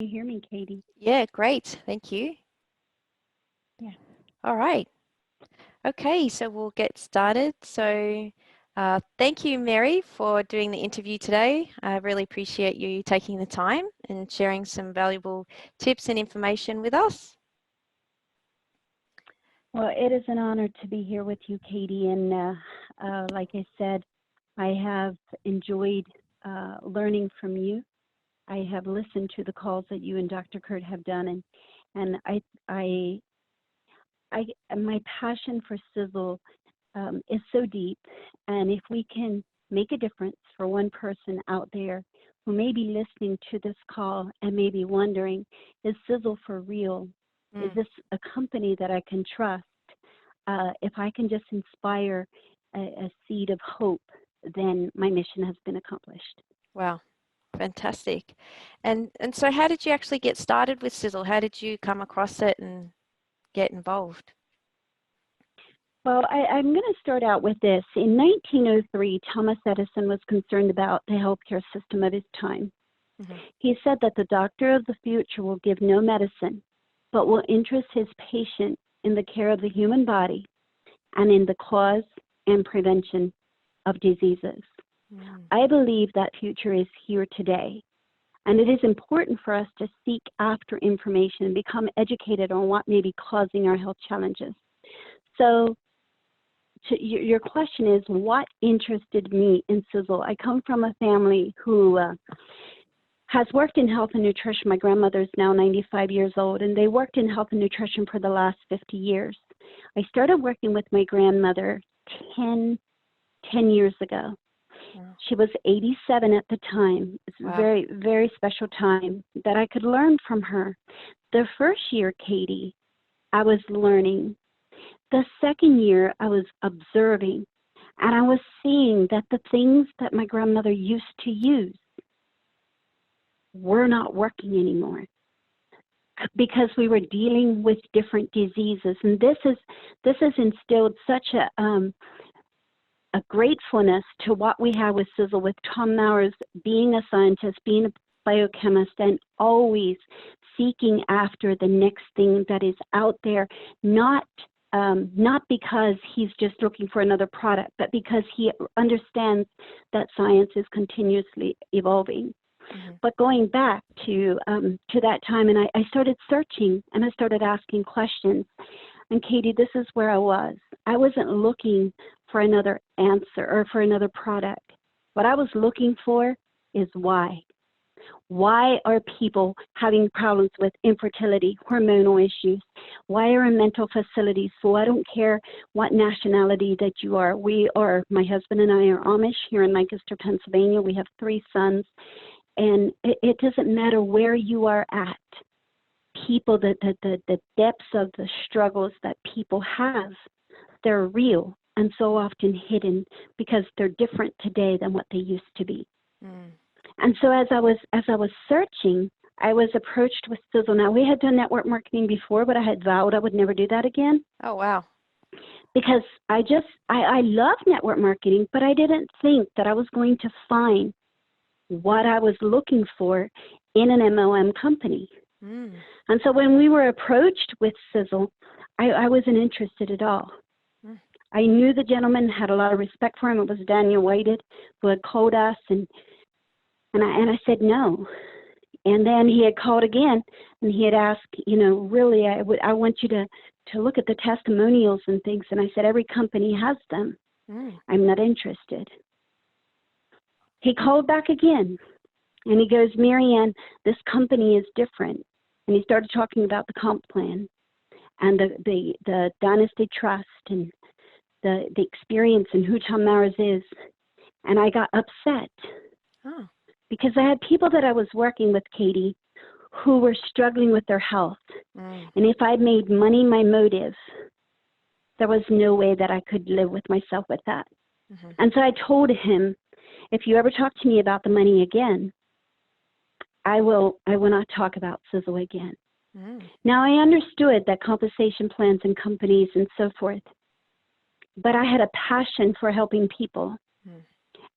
You hear me, Katie? Yeah, great. Thank you. Yeah. All right. Okay, so we'll get started. Thank you, Mary, for doing the interview today. I really appreciate you taking the time and sharing some valuable tips and information with us. Well, it is an honor to be here with you, Katie. And like I said, I have enjoyed learning from you. I have listened to the calls that you and Dr. Kurt have done, and my passion for Sisel is so deep. And if we can make a difference for one person out there who may be listening to this call and may be wondering, is Sisel for real? Is this a company that I can trust? If I can just inspire a seed of hope, then my mission has been accomplished. Wow, fantastic. And so how did you actually get started with Sisel? How did you come across it and get involved? Well, I'm going to start out with this. In 1903, Thomas Edison was concerned about the healthcare system of his time. Mm-hmm. He said that the doctor of the future will give no medicine, but will interest his patient in the care of the human body and in the cause and prevention of diseases. Mm. I believe that future is here today, and it is important for us to seek after information and become educated on what may be causing our health challenges. So, your question is, what interested me in Sisel? I come from a family who has worked in health and nutrition. My grandmother's now 95 years old, and they worked in health and nutrition for the last 50 years. I started working with my grandmother 10 years ago. Wow. She was 87 at the time. It's a very, very special time that I could learn from her. The first year, Katie, I was learning. The second year, I was observing, and I was seeing that the things that my grandmother used to use were not working anymore because we were dealing with different diseases. And this has instilled such a gratefulness to what we have with Sisel, with Tom Mowers being a scientist, being a biochemist, and always seeking after the next thing that is out there, not because he's just looking for another product, but because he understands that science is continuously evolving. Mm-hmm. But going back to that time, and I started searching, and I started asking questions. And Katie, this is where I was. I wasn't looking for another answer or for another product. What I was looking for is why. Why are people having problems with infertility, hormonal issues? Why are mental facilities full? I don't care what nationality that you are. My husband and I are Amish here in Lancaster, Pennsylvania. We have 3 sons. And it doesn't matter where you are at. People, the depths of the struggles that people have, they're real and so often hidden because they're different today than what they used to be. Mm. And so as I was searching, I was approached with Sisel. Now, we had done network marketing before, but I had vowed I would never do that again. Oh, wow. Because I love network marketing, but I didn't think that I was going to find what I was looking for in an MLM company. Mm. And so when we were approached with Sisel, I wasn't interested at all. Mm. I knew the gentleman, had a lot of respect for him. It was Daniel Whited who had called us, and I said no. And then he had called again, and he had asked, really, I want you to look at the testimonials and things. And I said, every company has them. Mm. I'm not interested. He called back again, and he goes, Marianne, this company is different. And he started talking about the comp plan and the Dynasty Trust and the experience and who Tom Mowers is. And I got upset because I had people that I was working with, Katie, who were struggling with their health. Mm. And if I made money my motive, there was no way that I could live with myself with that. Mm-hmm. And so I told him, if you ever talk to me about the money again, I will not talk about Sisel again. Mm. Now, I understood that compensation plans and companies and so forth, but I had a passion for helping people,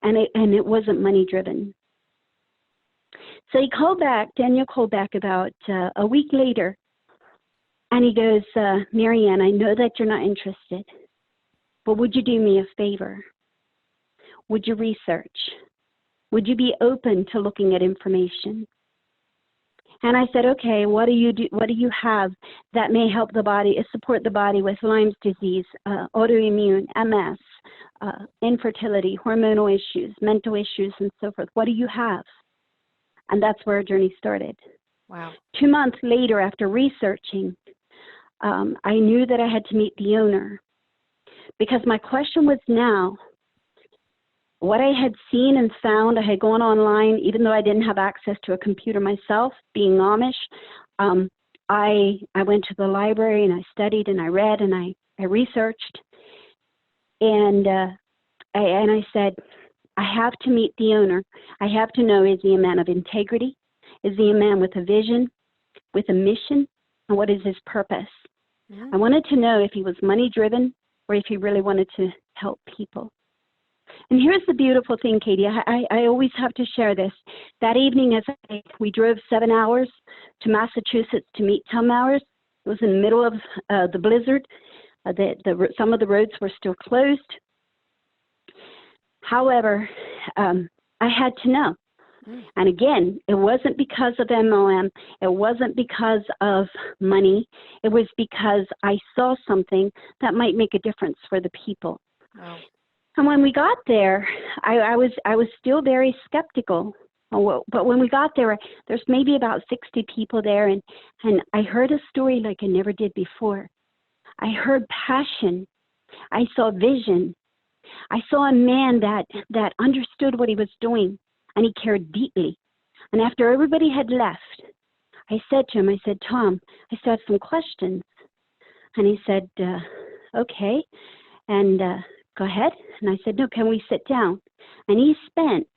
and it wasn't money driven. So he called back, Daniel called back about a week later, and he goes, Marianne, I know that you're not interested, but would you do me a favor? Would you research? Would you be open to looking at information? And I said, okay, what do you have that may help the body, support the body with Lyme's disease, autoimmune, MS, infertility, hormonal issues, mental issues, and so forth? What do you have? And that's where our journey started. Wow. 2 months later, after researching, I knew that I had to meet the owner, because my question was now, what I had seen and found, I had gone online, even though I didn't have access to a computer myself, being Amish, I went to the library and I studied and I read and I researched, and I said, I have to meet the owner. I have to know, is he a man of integrity? Is he a man with a vision, with a mission? And what is his purpose? I wanted to know if he was money driven or if he really wanted to help people. And here's the beautiful thing, Katie. I always have to share this. That evening, we drove 7 hours to Massachusetts to meet Tom Mowers. It was in the middle of the blizzard. Some of the roads were still closed. However, I had to know. And again, it wasn't because of MLM. It wasn't because of money. It was because I saw something that might make a difference for the people. Wow. And when we got there, I was still very skeptical. But when we got there, there's maybe about 60 people there, and I heard a story like I never did before. I heard passion. I saw vision. I saw a man that understood what he was doing, and he cared deeply. And after everybody had left, I said to him, I said, Tom, I still have some questions. And he said, okay. And go ahead. And I said, no, can we sit down? And he spent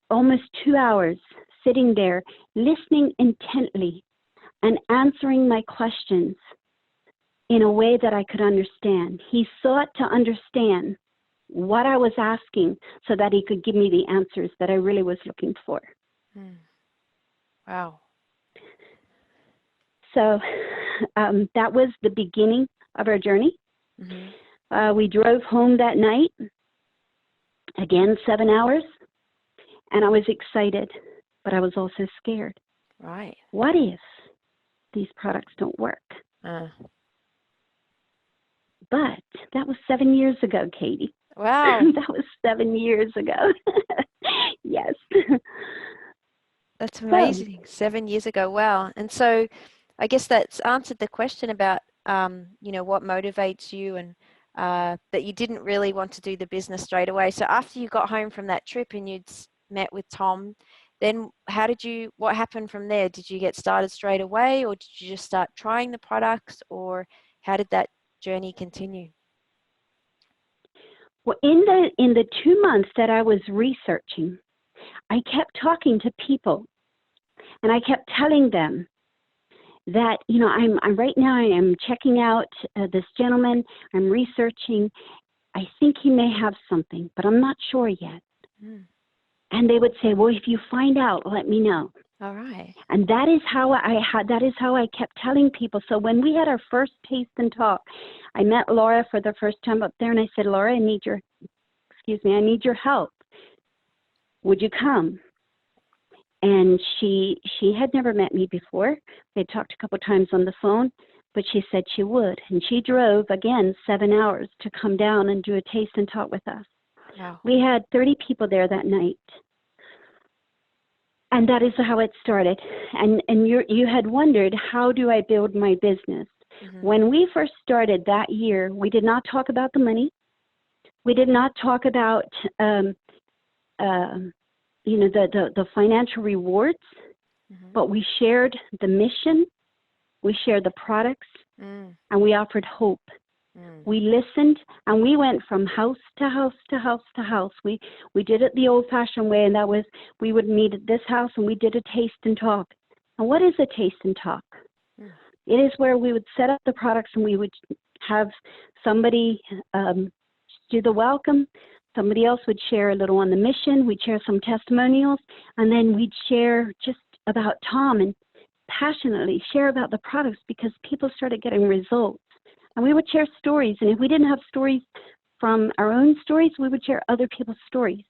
almost 2 hours sitting there, listening intently and answering my questions in a way that I could understand. He sought to understand what I was asking so that he could give me the answers that I really was looking for. Wow. So that was the beginning of our journey. We drove home that night, again, 7 hours, and I was excited, but I was also scared. Right. What if these products don't work? But that was 7 years ago, Katie. Wow. That was 7 years ago. Yes. That's amazing. 7 years ago. Wow. And so I guess that's answered the question about, what motivates you, and that you didn't really want to do the business straight away. So after you got home from that trip and you'd met with Tom, then what happened from there? Did you get started straight away, or did you just start trying the products, or how did that journey continue? Well, in the 2 months that I was researching, I kept talking to people, and I kept telling them that, I'm right now, I am checking out this gentleman. I'm researching. I think he may have something, but I'm not sure yet. And they would say, well, if you find out, let me know. All right. And that is how I kept telling people. So when we had our first taste and talk, I met Laura for the first time up there, and I said, Laura, I need your help. Would you come? And she had never met me before. We had talked a couple times on the phone, but she said she would. And she drove, again, 7 hours to come down and do a taste and talk with us. Wow. We had 30 people there that night. And that is how it started. And you had wondered, how do I build my business? When we first started that year, we did not talk about the money. We did not talk about the financial rewards, but we shared the mission, we shared the products, and we offered hope. We listened, and we went from house to house to house to house. We did it the old-fashioned way, and that was, we would meet at this house, and we did a taste and talk. And what is a taste and talk? It is where we would set up the products, and we would have somebody do the welcome. somebody else would share a little on the mission, we'd share some testimonials, and then we'd share just about Tom and passionately share about the products because people started getting results. And we would share stories, and if we didn't have stories from our own stories, we would share other people's stories.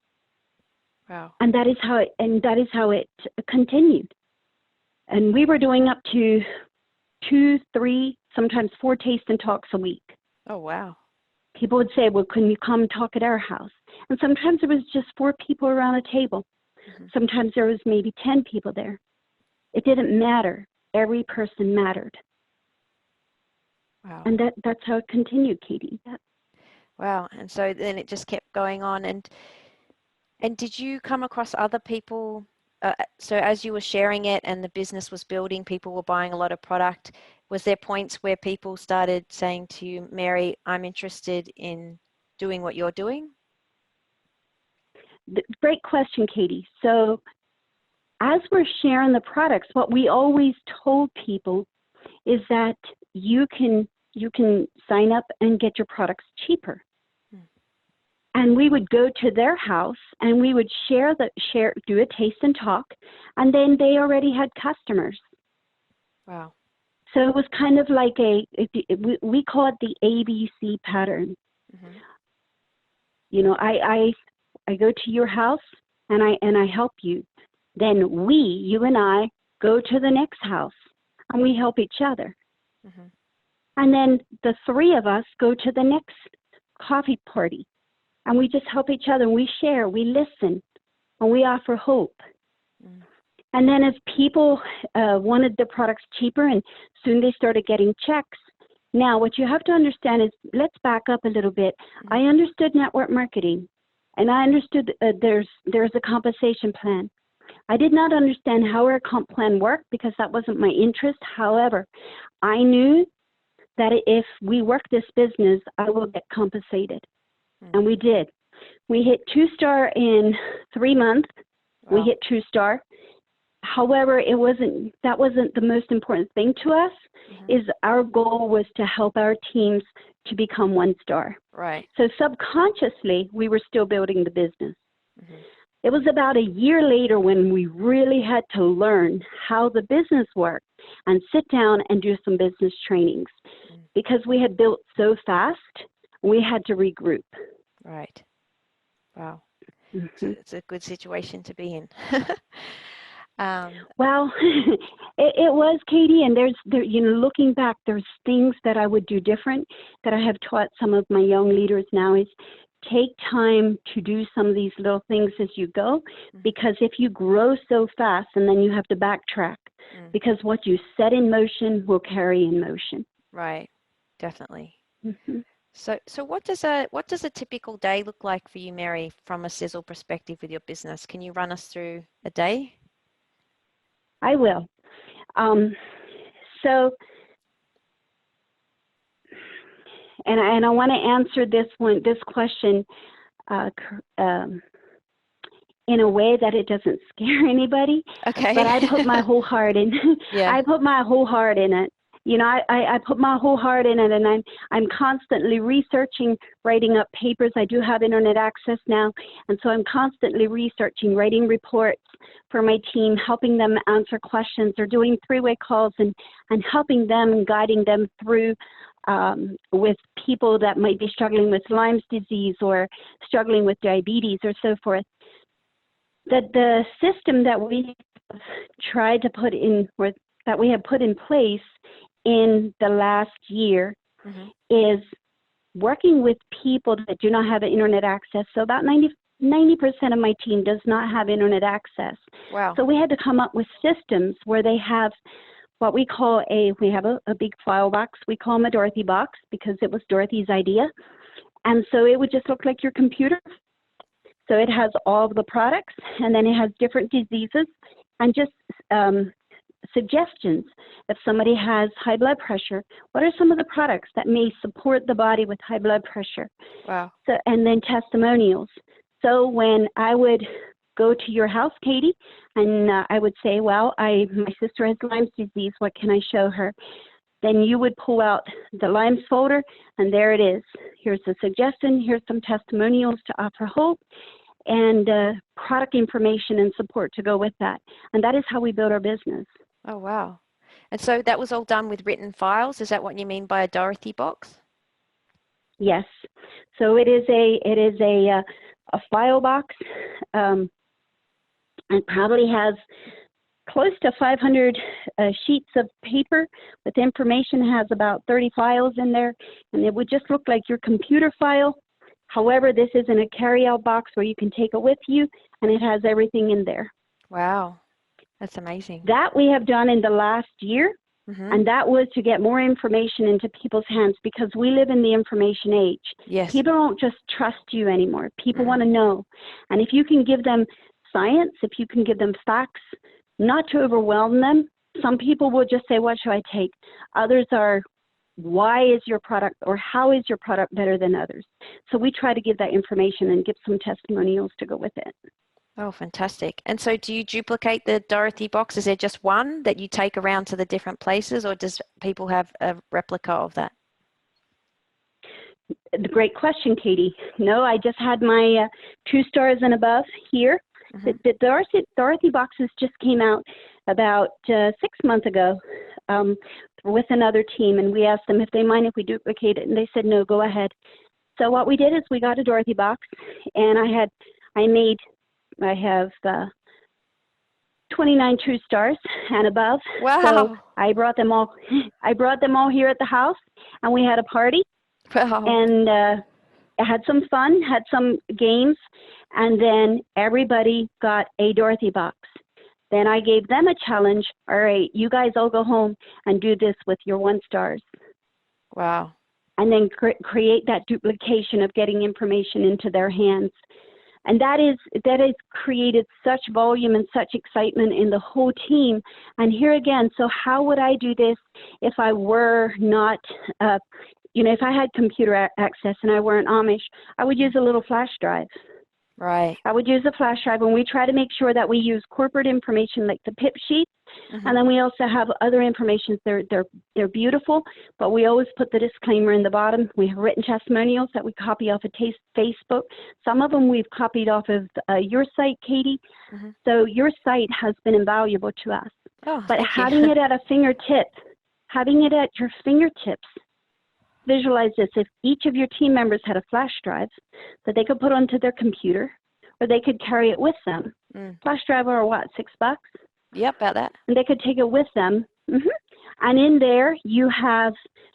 Wow. And that is how it continued. And we were doing up to 2, 3, sometimes 4 taste and talks a week. Oh, wow. People would say, well, can you come talk at our house? And sometimes it was just 4 people around a table. Mm-hmm. Sometimes there was maybe 10 people there. It didn't matter. Every person mattered. Wow. And that's how it continued, Katie. Wow. And so then it just kept going on. And did you come across other people? So as you were sharing it and the business was building, people were buying a lot of product. Was there points where people started saying to you, Mary, I'm interested in doing what you're doing? Great question, Katie. So as we're sharing the products, what we always told people is that you can sign up and get your products cheaper. And we would go to their house and we would do a taste and talk, and then they already had customers. Wow. So it was kind of like we call it the ABC pattern. Mm-hmm. You know, I go to your house and I help you. Then you and I, go to the next house and we help each other. Mm-hmm. And then the 3 of us go to the next coffee party. And we just help each other, and we share, we listen, and we offer hope. Mm. And then as people wanted the products cheaper, and soon they started getting checks. Now, what you have to understand is, let's back up a little bit. Mm. I understood network marketing, and I understood there's a compensation plan. I did not understand how our comp plan worked because that wasn't my interest. However, I knew that if we work this business, I will get compensated. And we did. We hit 2-star in 3 months. Wow. We hit 2-star. However, that wasn't the most important thing to us. Mm-hmm. Is our goal was to help our teams to become 1-star. Right. So subconsciously, we were still building the business. Mm-hmm. It was about a year later when we really had to learn how the business worked and sit down and do some business trainings. Mm-hmm. Because we had built so fast, we had to regroup. Right. Wow. Mm-hmm. So it's a good situation to be in. Well, it was, Katie, and looking back, there's things that I would do different that I have taught some of my young leaders now is take time to do some of these little things as you go, because if you grow so fast and then you have to backtrack, because what you set in motion will carry in motion. Right. Definitely. Mm-hmm. So what does a typical day look like for you, Mary, from a Sisel perspective with your business? Can you run us through a day? I will. So, and I want to answer this question in a way that it doesn't scare anybody. Okay. But I put my whole heart in. Yeah. I put my whole heart in it. You know, I put my whole heart in it, and I'm constantly researching, writing up papers. I do have internet access now, and so I'm constantly researching, writing reports for my team, helping them answer questions, or doing 3-way calls and helping them and guiding them through with people that might be struggling with Lyme's disease or struggling with diabetes or so forth. That the system that we have tried to put in, or that we have put in place in the last year, is working with people that do not have internet access. So about 90% of my team does not have internet access. Wow. So we had to come up with systems where they have what we call we have a big file box. We call them a Dorothy box because it was Dorothy's idea. And so it would just look like your computer. So it has all of the products, and then it has different diseases and just suggestions. If somebody has high blood pressure, what are some of the products that may support the body with high blood pressure? Wow. So, and then testimonials. So when I would go to your house, Katie, and I would say, well, my sister has Lyme's disease, what can I show her? then you would pull out the LIMES folder, and there it is. Here's the suggestion, here's some testimonials to offer hope, and product information and support to go with that. And that is how we build our business. Oh, wow. And so that was all done with written files. Is that what you mean by a Dorothy box? Yes. So it is a file box. It probably has close to 500 sheets of paper with information. It has about 30 files in there, and it would just look like your computer file. However, this isn't a carry-out box where you can take it with you, and it has everything in there. Wow, that's amazing. That we have done in the last year, and that was to get more information into people's hands, because we live in the information age. Yes. People don't just trust you anymore. People want to know. And if you can give them science, if you can give them facts, not to overwhelm them. Some people will just say, what should I take? Others are, why is your product, or how is your product better than others? So we try to give that information and give some testimonials to go with it. Oh, fantastic. And so do you duplicate the Dorothy box? Is there just one that you take around to the different places, or does people have a replica of that? Great question, Katie. No, I just had my 2 stars and above here. The Dorothy boxes just came out about 6 months ago with another team, and we asked them if they mind if we duplicate it, and they said no, go ahead. So what we did is we got a Dorothy box, and I have 29 true stars and above. Wow. So I brought them all here at the house, and we had a party. Wow. And had some fun, had some games, and then everybody got a Dorothy box. Then I gave them a challenge. All right, you guys all go home and do this with your 1 stars. Wow. And then create that duplication of getting information into their hands. And that has created such volume and such excitement in the whole team. And here again, so how would I do this if I were not, if I had computer access and I weren't Amish? I would use a little flash drive. Right. I would use a flash drive, and we try to make sure that we use corporate information like the PIP sheets, and then we also have other information. They're beautiful, but we always put the disclaimer in the bottom. We have written testimonials that we copy off of Facebook. Some of them we've copied off of your site, Katie. So your site has been invaluable to us. Oh, but having it at a fingertip, having it at your fingertips, visualize this. If each of your team members had a flash drive that they could put onto their computer, or they could carry it with them. Flash drive are what, $6? Yep, about that. And they could take it with them. And in there you have,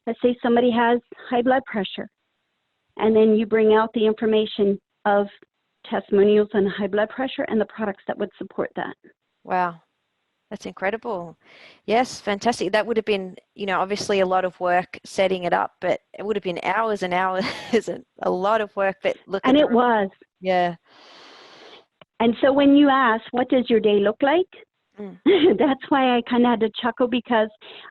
let's say somebody has high blood pressure, and then you bring out the information of testimonials on high blood pressure and the products that would support that. Wow. That's incredible. Yes, fantastic. That would have been, obviously a lot of work setting it up, but it would have been hours and hours, a lot of work. But look, and it was. Yeah. And so when you ask, what does your day look like? That's why I kind of had to chuckle, because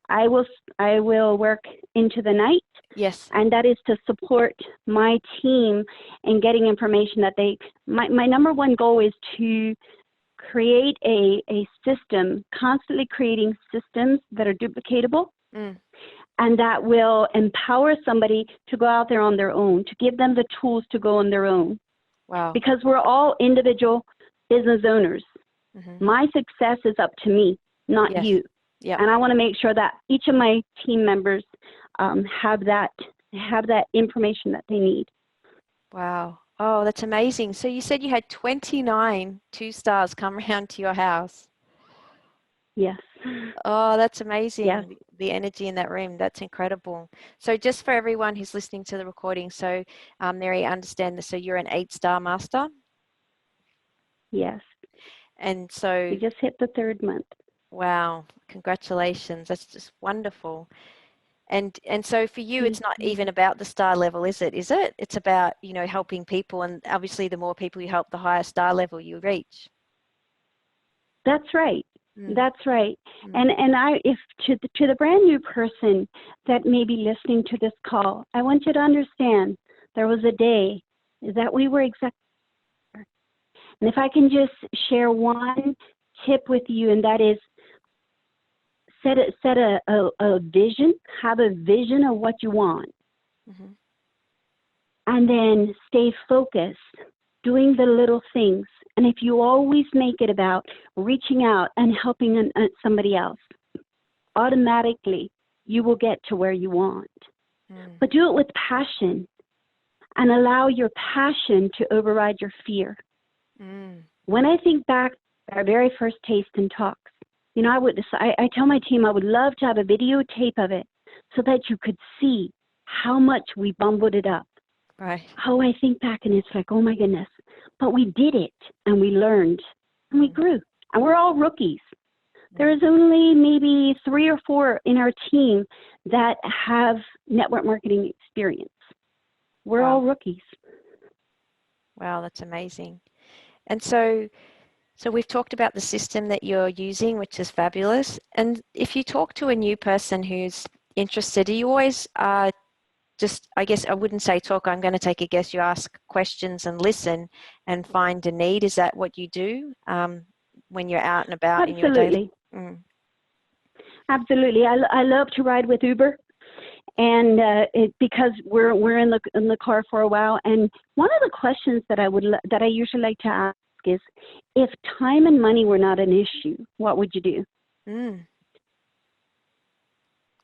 I will work into the night. Yes. And that is to support my team in getting information that my number one goal is to create a system, constantly creating systems that are duplicatable and that will empower somebody to go out there on their own, to give them the tools to go on their own. Wow. Because we're all individual business owners. My success is up to me, not you. Yeah. And I want to make sure that each of my team members have that information that they need. Wow. Oh, that's amazing. So you said you had 29 2-stars come around to your house. Yes. Oh, that's amazing. Yes. The energy in that room. That's incredible. So just for everyone who's listening to the recording, so Mary, understand this. So you're an 8-star master? Yes. And so we just hit the 3rd month. Wow. Congratulations. That's just wonderful. And so for you, it's not even about the star level, is it? It's about, helping people. And obviously the more people you help, the higher star level you reach. That's right. That's right. And if to the brand new person that may be listening to this call, I want you to understand there was a day that we were exactly. And if I can just share one tip with you, and that is set a vision, have a vision of what you want, Mm-hmm. and then stay focused, doing the little things. And if you always make it about reaching out and helping somebody else, automatically you will get to where you want. Mm. But do it with passion and allow your passion to override your fear. Mm. When I think back to our very first taste and talks, you know, I tell my team I would love to have a videotape of it so that you could see how much we bumbled it up. Right. Oh, I think back and it's like, oh my goodness. But we did it and we learned and we grew. And we're all rookies. There is only maybe 3 or 4 in our team that have network marketing experience. We're Wow. all rookies. Wow, that's amazing. And so we've talked about the system that you're using, which is fabulous. And if you talk to a new person who's interested, do you always just, I guess I wouldn't say talk, I'm going to take a guess, you ask questions and listen and find a need. Is that what you do when you're out and about in your daily? Absolutely. Absolutely. I love to ride with Uber, and because we're in the car for a while. And one of the questions that I usually like to ask is, if time and money were not an issue, what would you do?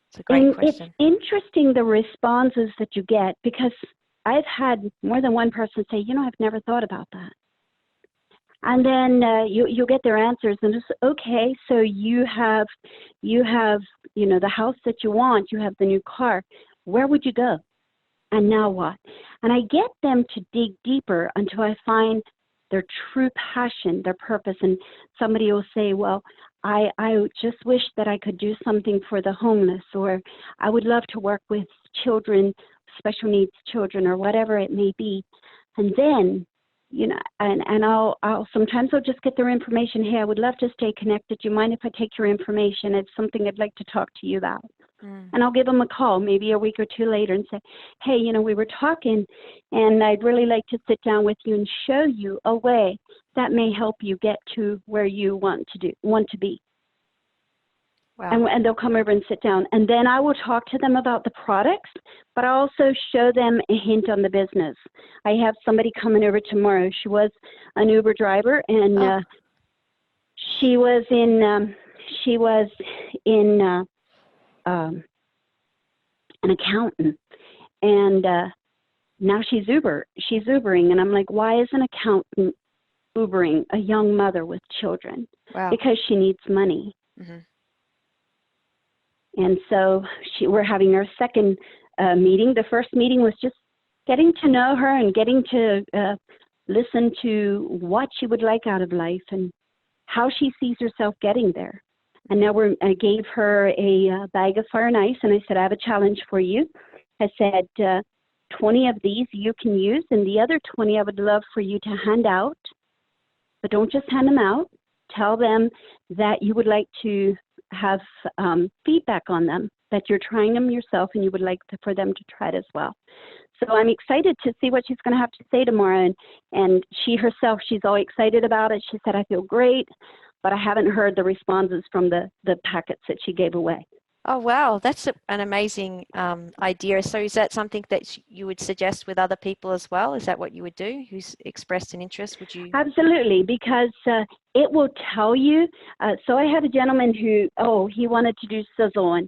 It's a great question. It's interesting the responses that you get, because I've had more than one person say, you know, I've never thought about that. And then you'll get their answers, and it's okay. So you have, you know, the house that you want, you have the new car. Where would you go? And now what? And I get them to dig deeper until I find their true passion, their purpose. And somebody will say, well, I just wish that I could do something for the homeless, or I would love to work with children, special needs children, or whatever it may be. And then, you know, and I'll sometimes I'll just get their information. Hey, I would love to stay connected. Do you mind if I take your information? It's something I'd like to talk to you about. And I'll give them a call maybe a week or 2 later and say, hey, you know, we were talking and I'd really like to sit down with you and show you a way that may help you get to where you want to be. Wow. And they'll come over and sit down. And then I will talk to them about the products, but I also show them a hint on the business. I have somebody coming over tomorrow. She was an Uber driver, and she was in an accountant, and now she's Ubering. And I'm like, why is an accountant Ubering a young mother with children? Wow. Because she needs money. And so we're having our second meeting. The first meeting was just getting to know her and getting to listen to what she would like out of life and how she sees herself getting there. And now I gave her a bag of fire and ice, and I said, I have a challenge for you. I said, 20 of these you can use, and the other 20 I would love for you to hand out. But don't just hand them out. Tell them that you would like to have feedback on them, that you're trying them yourself and you would like for them to try it as well. So I'm excited to see what she's going to have to say tomorrow. And she herself, she's all excited about it. She said, I feel great, but I haven't heard the responses from the packets that she gave away. Oh, wow. That's an amazing idea. So is that something that you would suggest with other people as well? Is that what you would do? Who's expressed an interest? Would you? Absolutely, because it will tell you. So I had a gentleman who, he wanted to do Sisel,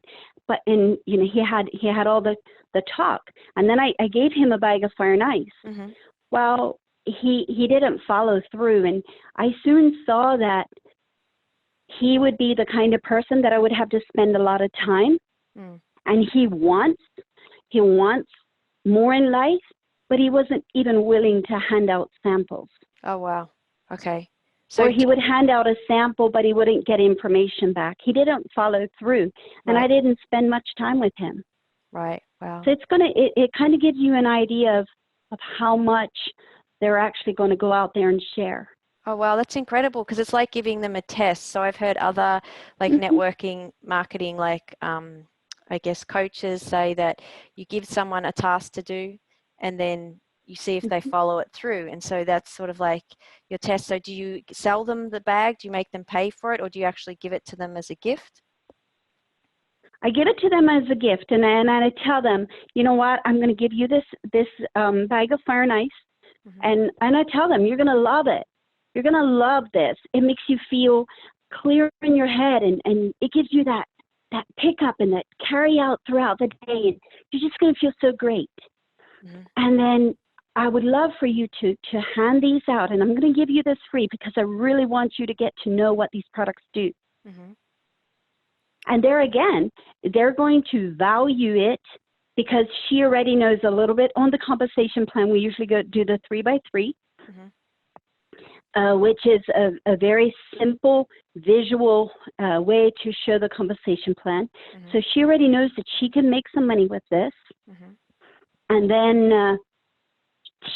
but you know, he had all the talk, and then I gave him a bag of fire and ice. Well, he didn't follow through, and I soon saw that he would be the kind of person that I would have to spend a lot of time. And he wants more in life, but he wasn't even willing to hand out samples. Oh, wow. Okay. So or he would hand out a sample, but he wouldn't get information back. He didn't follow through, and I didn't spend much time with him. Right. Wow. So it kind of gives you an idea of how much they're actually going to go out there and share. Oh, wow, that's incredible, because it's like giving them a test. So I've heard other like networking marketing, like I guess coaches say that you give someone a task to do and then you see if they follow it through. And so that's sort of like your test. So do you sell them the bag? Do you make them pay for it, or do you actually give it to them as a gift? I give it to them as a gift, and I tell them, you know what, I'm going to give you this bag of fire and ice, and I tell them, you're going to love it. You're going to love this. It makes you feel clear in your head, and it gives you that pickup and that carry out throughout the day, and you're just going to feel so great. And then I would love for you to hand these out, and I'm going to give you this free because I really want you to get to know what these products do. And there again, they're going to value it because she already knows a little bit on the compensation plan. We usually do the 3x3, which is a very simple visual way to show the compensation plan. So she already knows that she can make some money with this. And then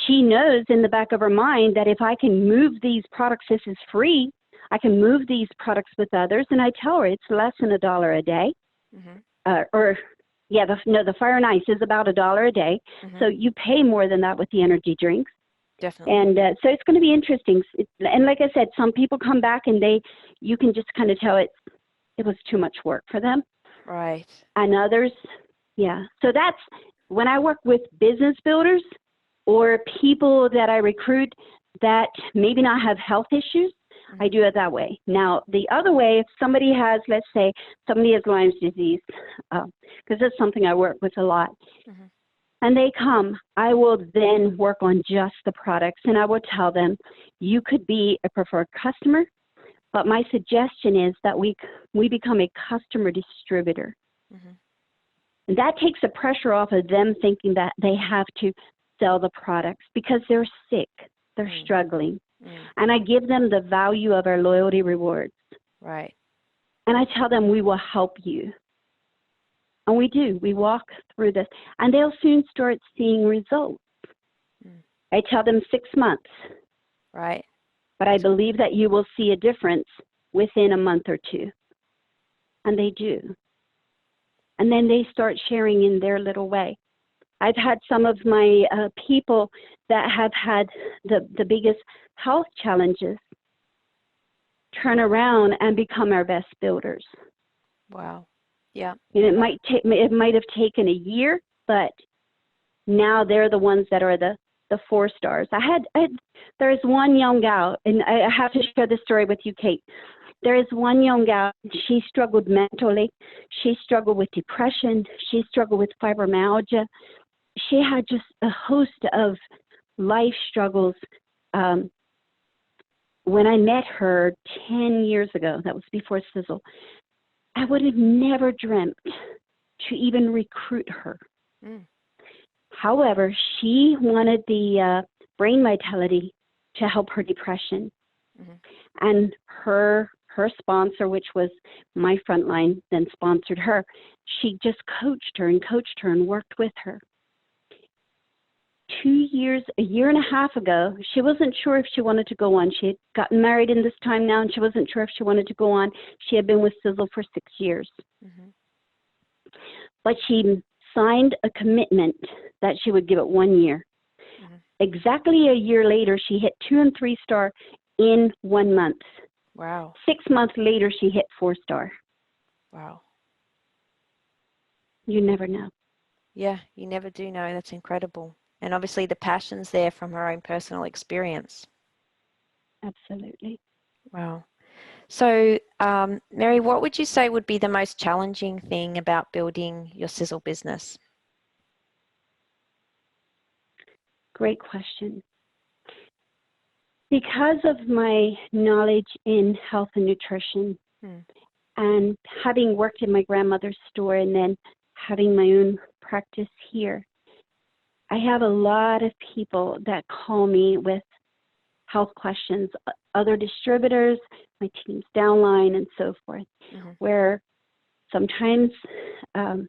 she knows in the back of her mind that if I can move these products, this is free, I can move these products with others. And I tell her it's less than $1 a day. The fire and ice is about $1 a day. So you pay more than that with the energy drinks. Definitely. And so it's going to be interesting. And like I said, some people come back and you can just kind of tell it was too much work for them. Right. And others, yeah. So that's when I work with business builders or people that I recruit that maybe not have health issues, I do it that way. Now, the other way, if somebody has, let's say, somebody has Lyme's disease, because that's something I work with a lot, and they come, I will then work on just the products, and I will tell them, you could be a preferred customer, but my suggestion is that we become a customer distributor. And that takes the pressure off of them thinking that they have to sell the products because they're sick, they're struggling. And I give them the value of our loyalty rewards. Right. And I tell them we will help you. And we do. We walk through this. And they'll soon start seeing results. I tell them 6 months. Right. But I believe that you will see a difference within a month or two. And they do. And then they start sharing in their little way. I've had some of my people that have had the biggest health challenges turn around and become our best builders. Wow. Yeah. And it might have taken a year, but now they're the ones that are the 4 stars. There's one young gal, and I have to share this story with you, Kate. There is one young gal, she struggled mentally. She struggled with depression. She struggled with fibromyalgia. She had just a host of life struggles. When I met her 10 years ago, that was before Sisel, I would have never dreamt to even recruit her. However, she wanted the brain vitality to help her depression. And her sponsor, which was my frontline, then sponsored her. She just coached her and worked with her. A year and a half ago, she wasn't sure if she wanted to go on. She had gotten married in this time now, and she wasn't sure if she wanted to go on. She had been with Sisel for 6 years. But she signed a commitment that she would give it 1 year. Exactly a year later, she hit 2 and 3 star in 1 month. Wow. 6 months later, she hit 4 star. Wow. You never know. Yeah, you never do know. That's incredible. And obviously the passion's there from her own personal experience. Absolutely. Wow. So, Mary, what would you say would be the most challenging thing about building your Sisel business? Great question. Because of my knowledge in health and nutrition and having worked in my grandmother's store and then having my own practice here, I have a lot of people that call me with health questions, other distributors, my team's downline, and so forth, where sometimes I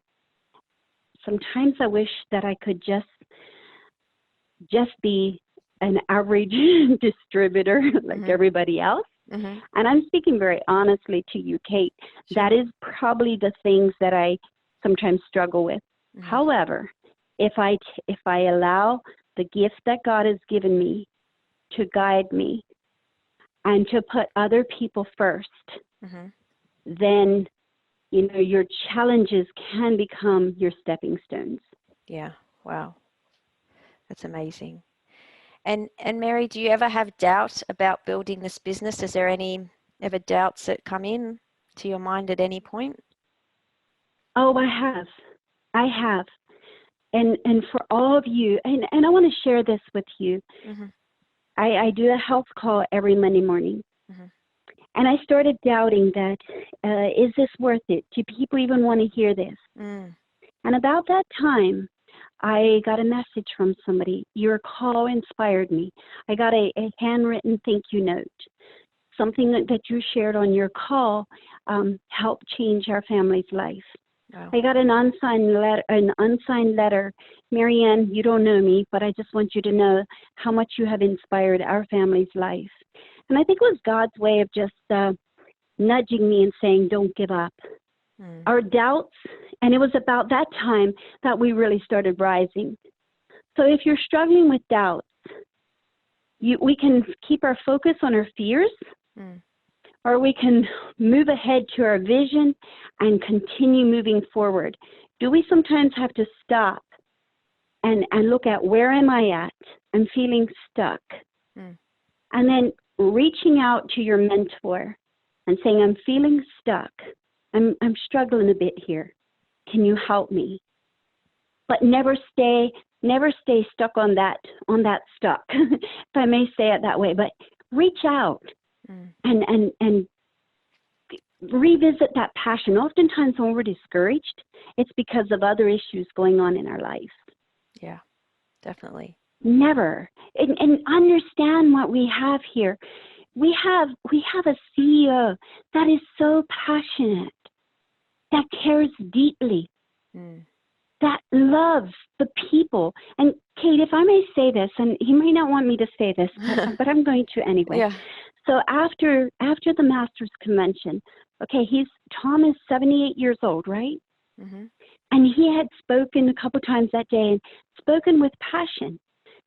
wish that I could just be an average distributor like everybody else. And I'm speaking very honestly to you, Kate. That is probably the things that I sometimes struggle with. However, if I allow the gift that God has given me to guide me and to put other people first, then your challenges can become your stepping stones. Yeah. Wow. That's amazing. And Mary, do you ever have doubt about building this business? Is there any ever doubts that come in to your mind at any point? Oh, I have. And for all of you, and I want to share this with you. Mm-hmm. I do a health call every Monday morning. Mm-hmm. And I started doubting that, is this worth it? Do people even want to hear this? Mm. And about that time, I got a message from somebody. Your call inspired me. I got a handwritten thank you note. Something that you shared on your call helped change our family's life. Wow. I got an unsigned letter. Marianne, you don't know me, but I just want you to know how much you have inspired our family's life. And I think it was God's way of just nudging me and saying, don't give up. Mm. Our doubts, and it was about that time that we really started rising. So if you're struggling with doubts, we can keep our focus on our fears, or we can move ahead to our vision and continue moving forward. Do we sometimes have to stop and look at where am I at? I'm feeling stuck. Mm. And then reaching out to your mentor and saying, I'm feeling stuck. I'm struggling a bit here. Can you help me? But never stay stuck on that stuck, if I may say it that way. But reach out and revisit that passion. Oftentimes when we're discouraged, it's because of other issues going on in our life. Yeah, definitely. Never. And understand what we have here. We have a CEO that is so passionate, that cares deeply, that loves the people. And Kate, if I may say this, and he may not want me to say this, but I'm going to anyway. Yeah. So after the Masters Convention, okay, Tom is 78 years old, right? Mm-hmm. And he had spoken a couple times that day and spoken with passion.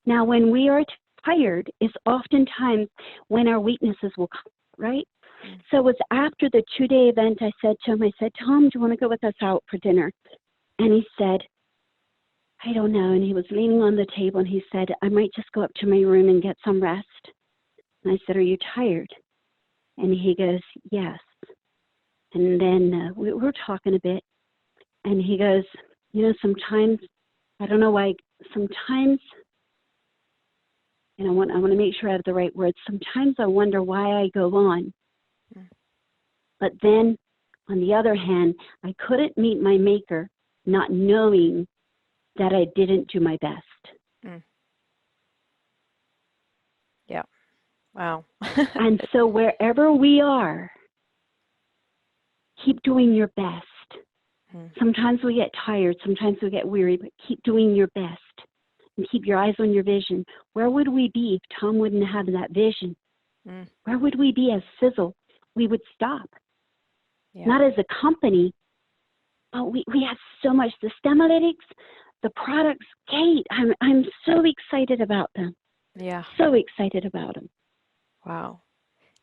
Now, when we are tired is oftentimes when our weaknesses will come, right? So it was after the 2-day event, I said to him, Tom, do you want to go with us out for dinner? And he said, I don't know. And he was leaning on the table and he said, I might just go up to my room and get some rest. And I said, are you tired? And he goes, yes. And then we were talking a bit. And he goes, sometimes, I don't know why, sometimes, and I want to make sure I have the right words, sometimes I wonder why I go on. But then, on the other hand, I couldn't meet my maker not knowing that I didn't do my best. Yeah. Wow. And so wherever we are, keep doing your best. Sometimes we get tired, sometimes we get weary, but keep doing your best and keep your eyes on your vision. Where would we be if Tom wouldn't have that vision? Where would we be as Sisel? We would stop. Yeah. Not as a company, but we have so much. The Stemelytics, the products, Kate, I'm so excited about them. Yeah. So excited about them. Wow.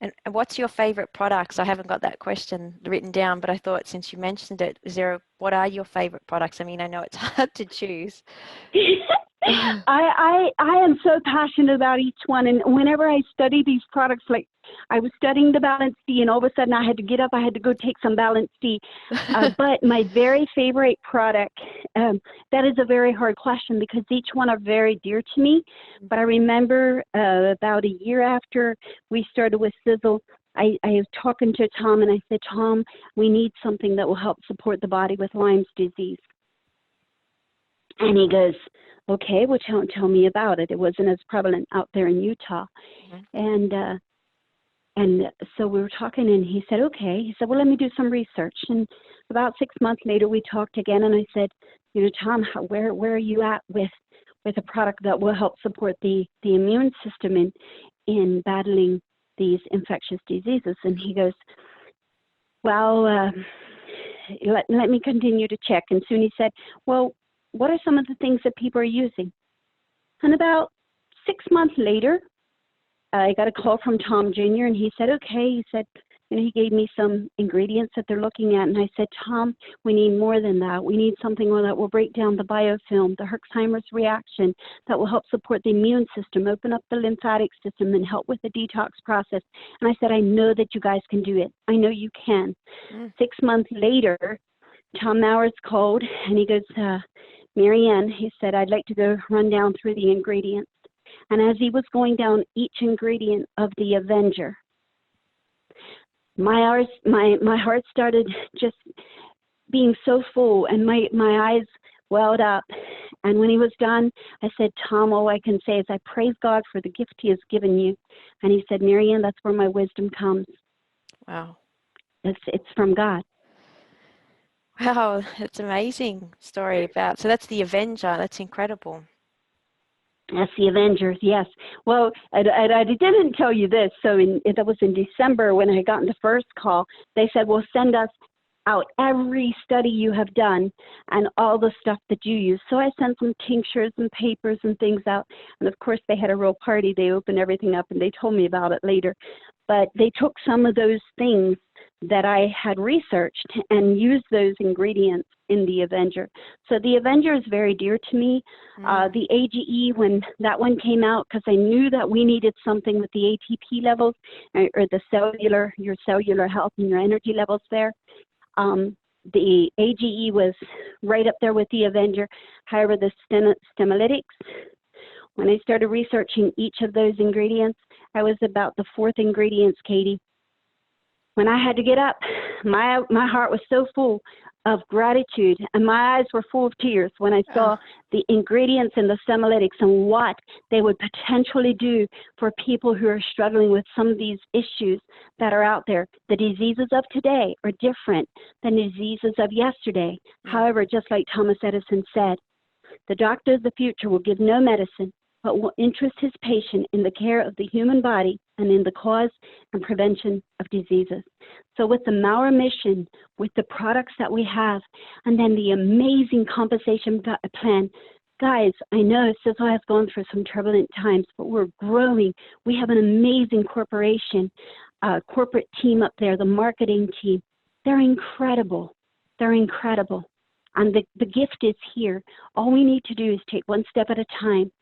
And what's your favorite products? I haven't got that question written down, but I thought since you mentioned it, what are your favorite products? I mean, I know it's hard to choose. I am so passionate about each one, and whenever I study these products, like I was studying the Balance D, and all of a sudden I had to get up, I had to go take some Balance D. But my very favorite product, that is a very hard question because each one are very dear to me. But I remember about a year after we started with Sisel, I was talking to Tom, and I said, Tom, we need something that will help support the body with Lyme's disease. And he goes, okay, well, tell me about it. It wasn't as prevalent out there in Utah. And so we were talking, and he said, okay. He said, well, let me do some research. And about 6 months later, we talked again, and I said, Tom, where are you at with a product that will help support the immune system in battling these infectious diseases? And he goes, well, let me continue to check. And soon he said, well, what are some of the things that people are using? And about 6 months later, I got a call from Tom Jr., and he said, okay, he said, And he gave me some ingredients that they're looking at. And I said, Tom, we need more than that. We need something that will break down the biofilm, the Herxheimer's reaction, that will help support the immune system, open up the lymphatic system, and help with the detox process. And I said, I know that you guys can do it. I know you can. 6 months later, Tom Mowers called, and he goes, Marianne, he said, I'd like to go run down through the ingredients. And as he was going down each ingredient of the Avenger, my heart started just being so full, and my eyes welled up. And when he was done, I said, Tom, all I can say is I praise God for the gift he has given you. And he said, Marianne, that's where my wisdom comes. Wow. It's from God. Wow, that's an amazing story about, so that's the Avenger. That's incredible. That's the Avengers, yes. Well, I didn't tell you this. So that was in December when I got the first call. They said, well, send us out every study you have done and all the stuff that you use. So I sent some tinctures and papers and things out. And of course, they had a real party. They opened everything up and they told me about it later. But they took some of those things that I had researched and used those ingredients in the Avenger. So the Avenger is very dear to me. The AGE, when that one came out, because I knew that we needed something with the ATP levels or your cellular health and your energy levels there. The AGE was right up there with the Avenger. However, the Stemolitics, when I started researching each of those ingredients, I was about the fourth ingredients, Katie. When I had to get up, my heart was so full of gratitude, and my eyes were full of tears when I saw the ingredients in the Stemolitics and what they would potentially do for people who are struggling with some of these issues that are out there. The diseases of today are different than the diseases of yesterday. However, just like Thomas Edison said, the doctor of the future will give no medicine, but will interest his patient in the care of the human body and in the cause and prevention of diseases. So with the Maurer mission, with the products that we have, and then the amazing compensation plan, guys, I know Sisel has gone through some turbulent times, but we're growing. We have an amazing corporate team up there, the marketing team. They're incredible. They're incredible. And the gift is here. All we need to do is take one step at a time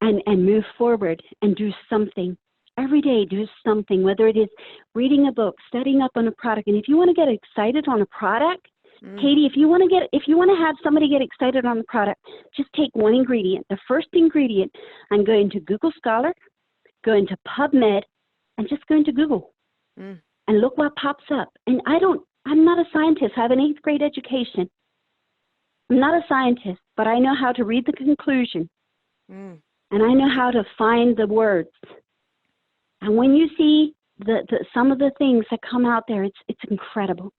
and move forward and do something. Every day, do something, whether it is reading a book, studying up on a product. And if you want to get excited on a product, Katie, if you want to have somebody get excited on the product, just take one ingredient, the first ingredient, and go into Google Scholar, go into PubMed, and just go into Google and look what pops up. And I'm not a scientist. I have an 8th grade education. I'm not a scientist, but I know how to read the conclusion. And I know how to find the words. And when you see some of the things that come out there, it's incredible.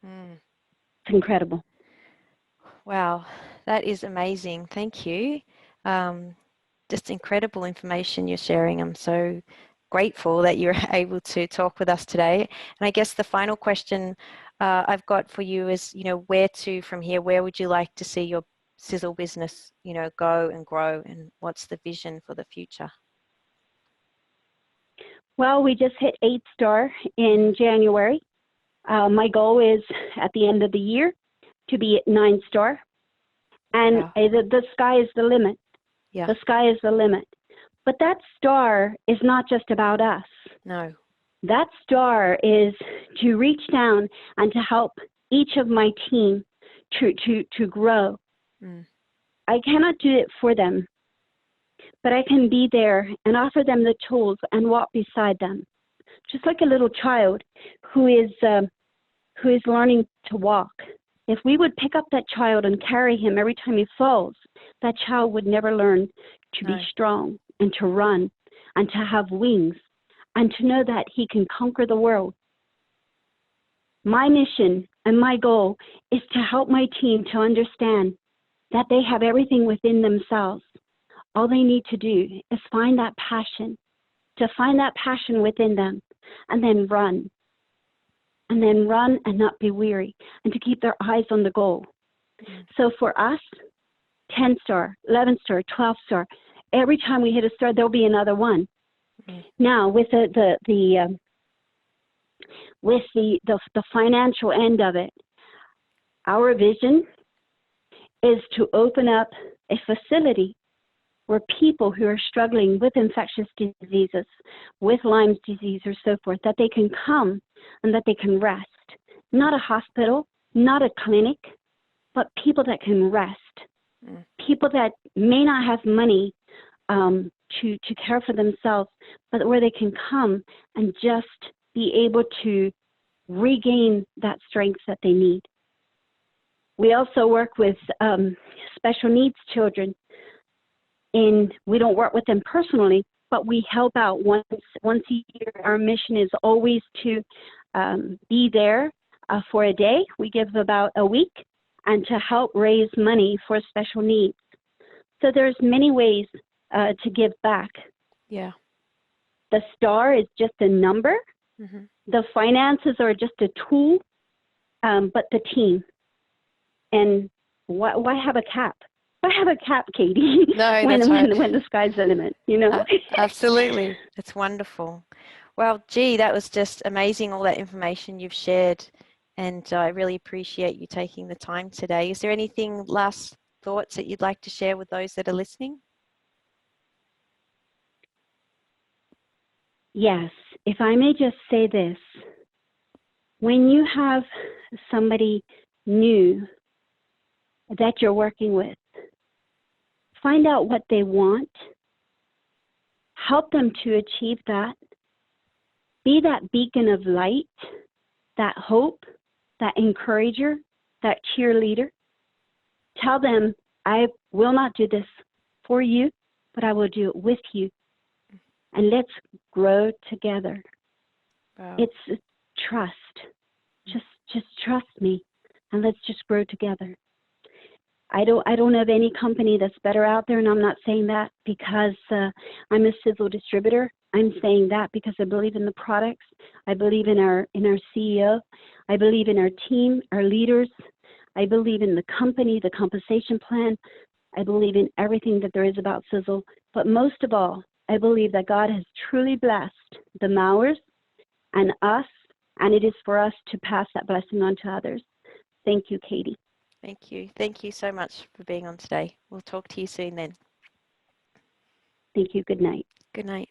It's incredible. Wow, that is amazing. Thank you. Just incredible information you're sharing. I'm so grateful that you're able to talk with us today. And I guess the final question I've got for you is, where to from here? Where would you like to see your Sisel business, go and grow, and what's the vision for the future? Well, we just hit 8-star in January. My goal is at the end of the year to be at 9-star. And the sky is the limit. Yeah. The sky is the limit. But that star is not just about us. No. That star is to reach down and to help each of my team to grow. I cannot do it for them, but I can be there and offer them the tools and walk beside them, just like a little child who is learning to walk. If we would pick up that child and carry him every time he falls, that child would never learn to be strong and to run and to have wings and to know that he can conquer the world. My mission and my goal is to help my team to understand that they have everything within themselves. All they need to do is find that passion, within them, and then run. And then run and not be weary, and to keep their eyes on the goal. So for us, 10-star, 11-star, 12-star, every time we hit a star, there'll be another one. Now, with the with the financial end of it. Our vision is to open up a facility where people who are struggling with infectious diseases, with Lyme's disease or so forth, that they can come and that they can rest. Not a hospital, not a clinic, but people that can rest. People that may not have money to care for themselves, but where they can come and just be able to regain that strength that they need. We also work with special needs children. We don't work with them personally, but we help out once a year. Our mission is always to be there for a day. We give about a week, and to help raise money for special needs. So there's many ways to give back. Yeah. The star is just a number. Mm-hmm. The finances are just a tool, but the team. And why have a cap? Why have a cap, Katie? No, when the sky's the limit, you know? Absolutely. That's wonderful. Well, gee, that was just amazing, all that information you've shared. And I really appreciate you taking the time today. Is there anything, last thoughts that you'd like to share with those that are listening? Yes. If I may just say this. When you have somebody new that you're working with, find out what they want. Help them to achieve that. Be that beacon of light, that hope, that encourager, that cheerleader. Tell them, I will not do this for you, but I will do it with you. And let's grow together. Wow. It's trust. Just trust me, and let's just grow together. I don't know of any company that's better out there, and I'm not saying that because I'm a Sisel distributor. I'm saying that because I believe in the products. I believe in our CEO. I believe in our team, our leaders. I believe in the company, the compensation plan. I believe in everything that there is about Sisel. But most of all, I believe that God has truly blessed the Mowers and us, and it is for us to pass that blessing on to others. Thank you, Katie. Thank you. Thank you so much for being on today. We'll talk to you soon then. Thank you. Good night. Good night.